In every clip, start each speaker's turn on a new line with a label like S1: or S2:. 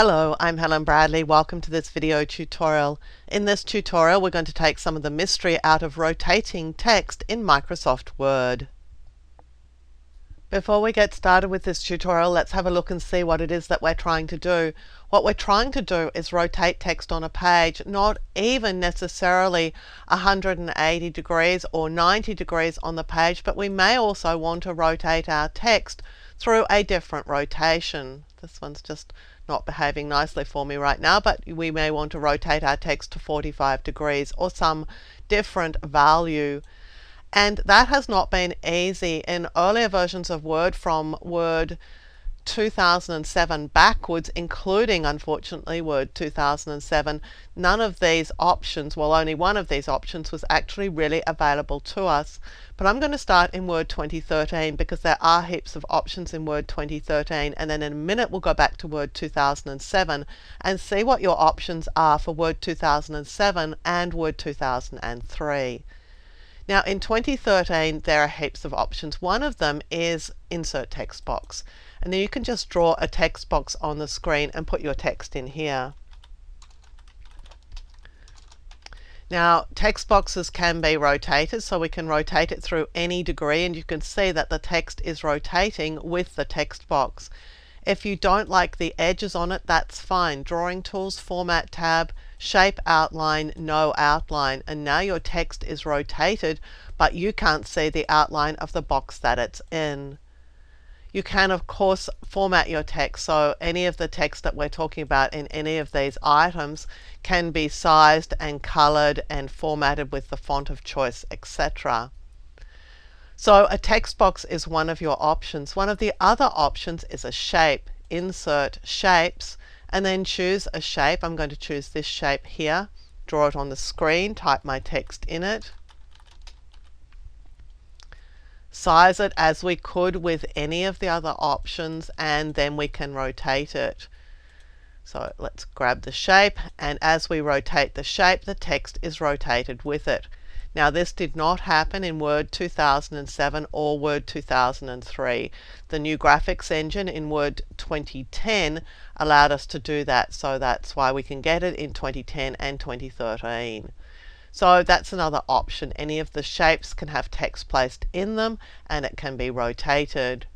S1: Hello, I'm Helen Bradley. Welcome to this video tutorial. In this tutorial, we're going to take some of the mystery out of rotating text in Microsoft Word. Before we get started with this tutorial, let's have a look and see what it is that we're trying to do. What we're trying to do is rotate text on a page, not even necessarily 180 degrees or 90 degrees on the page, but we may also want to rotate our text through a different rotation. This one's just not behaving nicely for me right now, but we may want to rotate our text to 45 degrees or some different value. And that has not been easy. In earlier versions of Word, from Word 2007 backwards, including unfortunately Word 2007, none of these options, well, only one of these options was actually really available to us. But I'm going to start in Word 2013 because there are heaps of options in Word 2013, and then in a minute we'll go back to Word 2007 and see what your options are for Word 2007 and Word 2003. Now in 2013 there are heaps of options. One of them is Insert Text Box, and then you can just draw a text box on the screen and put your text in here. Now text boxes can be rotated, so we can rotate it through any degree, and you can see that the text is rotating with the text box. If you don't like the edges on it, that's fine. Drawing Tools, Format tab, Shape Outline, No Outline, and now your text is rotated, but you can't see the outline of the box that it's in. You can of course format your text, so any of the text that we're talking about in any of these items can be sized and colored and formatted with the font of choice, etc. So a text box is one of your options. One of the other options is a shape. Insert Shapes and then choose a shape. I'm going to choose this shape here, draw it on the screen, type my text in it, size it as we could with any of the other options, and then we can rotate it. So let's grab the shape, and as we rotate the shape, the text is rotated with it. Now this did not happen in Word 2007 or Word 2003. The new graphics engine in Word 2010 allowed us to do that, so that's why we can get it in 2010 and 2013. So that's another option. Any of the shapes can have text placed in them, and it can be rotated.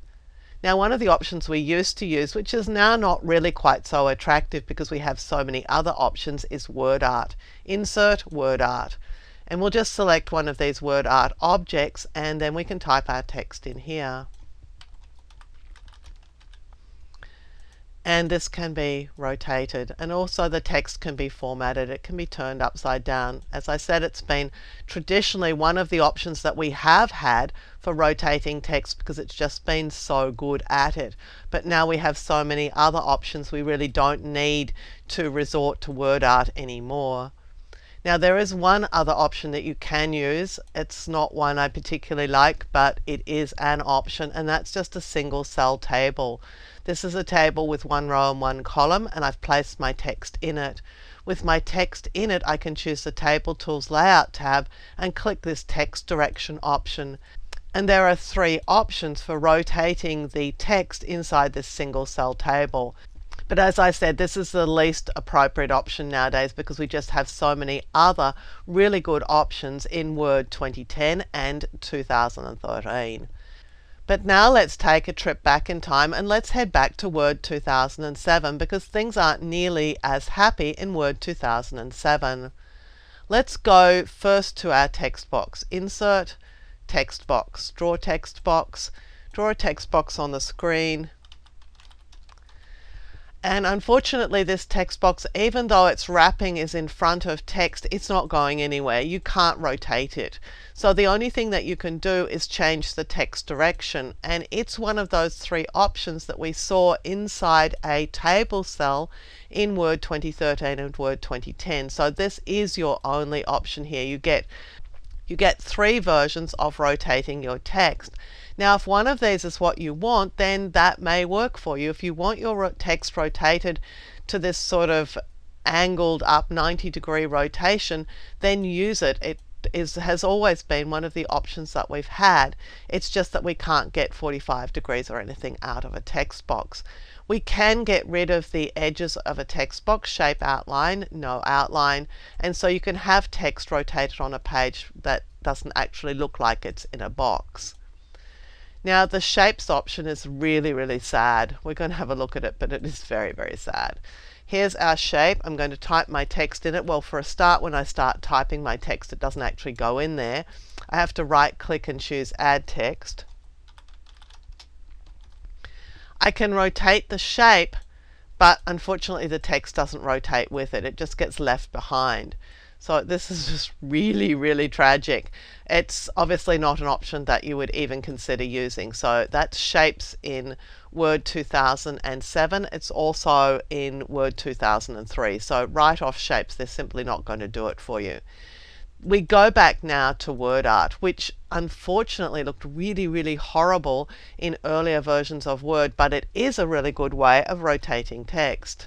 S1: Now one of the options we used to use, which is now not really quite so attractive because we have so many other options, is Word Art. Insert Word Art. And we'll just select one of these Word Art objects, and then we can type our text in here. And this can be rotated, and also the text can be formatted. It can be turned upside down. As I said, it's been traditionally one of the options that we have had for rotating text because it's just been so good at it. But now we have so many other options, we really don't need to resort to Word Art anymore. Now there is one other option that you can use. It's not one I particularly like, but it is an option, and that's just a single cell table. This is a table with one row and one column, and I've placed my text in it. With my text in it, I can choose the Table Tools Layout tab and click this text direction option. And there are three options for rotating the text inside this single cell table. But as I said, this is the least appropriate option nowadays because we just have so many other really good options in Word 2010 and 2013. But now let's take a trip back in time and let's head back to Word 2007 because things aren't nearly as happy in Word 2007. Let's go first to our text box. Insert Text Box. Draw text box. Draw a text box on the screen. And unfortunately this text box, even though its wrapping is in front of text, it's not going anywhere. You can't rotate it. So the only thing that you can do is change the text direction, and it's one of those three options that we saw inside a table cell in Word 2013 and Word 2010. So this is your only option here. You get three versions of rotating your text. Now if one of these is what you want, then that may work for you. If you want your text rotated to this sort of angled up 90-degree rotation, then use it. It has always been one of the options that we've had. It's just that we can't get 45 degrees or anything out of a text box. We can get rid of the edges of a text box, shape outline, no outline, and so you can have text rotated on a page that doesn't actually look like it's in a box. Now the shapes option is really sad. We're going to have a look at it, but it is very sad. Here's our shape. I'm going to type my text in it. Well, for a start, when I start typing my text, it doesn't actually go in there. I have to right click and choose Add Text. I can rotate the shape, but unfortunately the text doesn't rotate with it. It just gets left behind. So this is just really tragic. It's obviously not an option that you would even consider using. So that's shapes in Word 2007. It's also in Word 2003. So write off shapes. They're simply not going to do it for you. We go back now to word art, which unfortunately looked really horrible in earlier versions of Word, but it is a really good way of rotating text.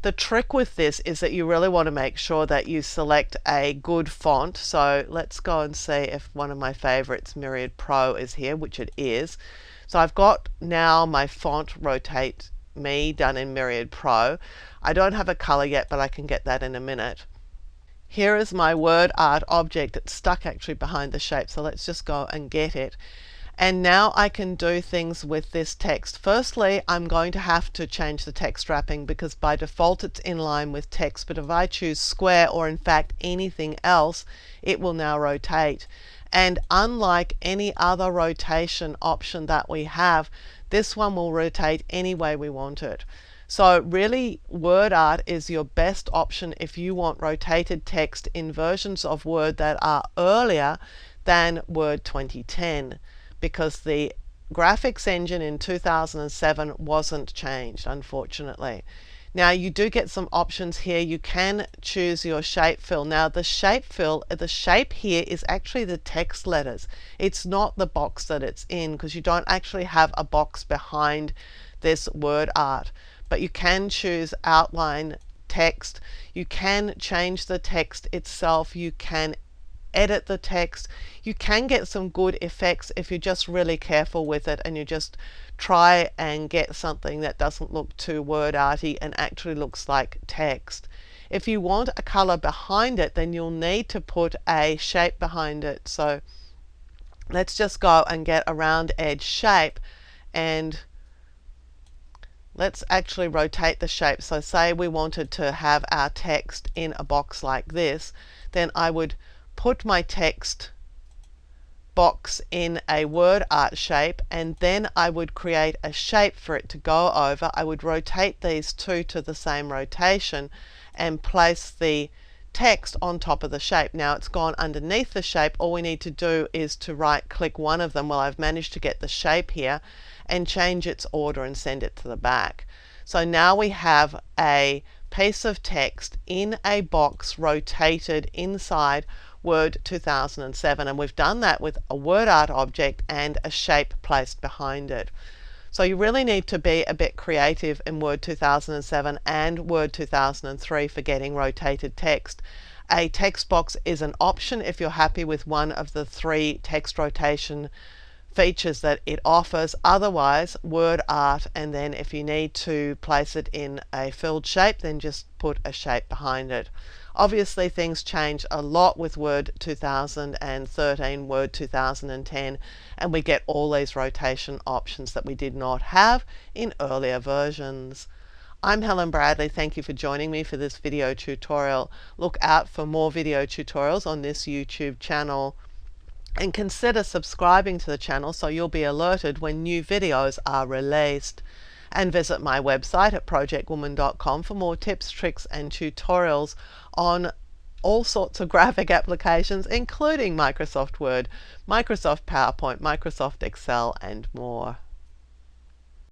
S1: The trick with this is that you really want to make sure that you select a good font. So let's go and see if one of my favorites, Myriad Pro, is here, which it is. So I've got now my font Rotate Me done in Myriad Pro. I don't have a color yet, but I can get that in a minute. Here is my word art object. It's stuck actually behind the shape, so let's just go and get it. And now I can do things with this text. Firstly, I'm going to have to change the text wrapping because by default it's in line with text, but if I choose square or in fact anything else, it will now rotate. And unlike any other rotation option that we have, this one will rotate any way we want it. So really, word art is your best option if you want rotated text in versions of Word that are earlier than Word 2010, because the graphics engine in 2007 wasn't changed, unfortunately. Now you do get some options here. You can choose your shape fill. Now the shape fill, the shape here is actually the text letters. It's not the box that it's in, because you don't actually have a box behind this word art. But you can choose outline text. You can change the text itself. You can edit the text. You can get some good effects if you're just really careful with it and you just try and get something that doesn't look too word arty and actually looks like text. If you want a color behind it, then you'll need to put a shape behind it. So let's just go and get a round edge shape, and let's actually rotate the shape. So say we wanted to have our text in a box like this, then I would put my text box in a word art shape, and then I would create a shape for it to go over. I would rotate these two to the same rotation and place the text on top of the shape. Now it's gone underneath the shape. All we need to do is to right click one of them. Well, I've managed to get the shape here and change its order and send it to the back. So now we have a piece of text in a box rotated inside Word 2007, and we've done that with a word art object and a shape placed behind it. So you really need to be a bit creative in Word 2007 and Word 2003 for getting rotated text. A text box is an option if you're happy with one of the 3 text rotation features that it offers. Otherwise, word art, and then if you need to place it in a filled shape, then just put a shape behind it. Obviously things change a lot with Word 2013, Word 2010, and we get all these rotation options that we did not have in earlier versions. I'm Helen Bradley. Thank you for joining me for this video tutorial. Look out for more video tutorials on this YouTube channel, and consider subscribing to the channel so you'll be alerted when new videos are released. And visit my website at projectwoman.com for more tips, tricks and tutorials on all sorts of graphic applications, including Microsoft Word, Microsoft PowerPoint, Microsoft Excel and more.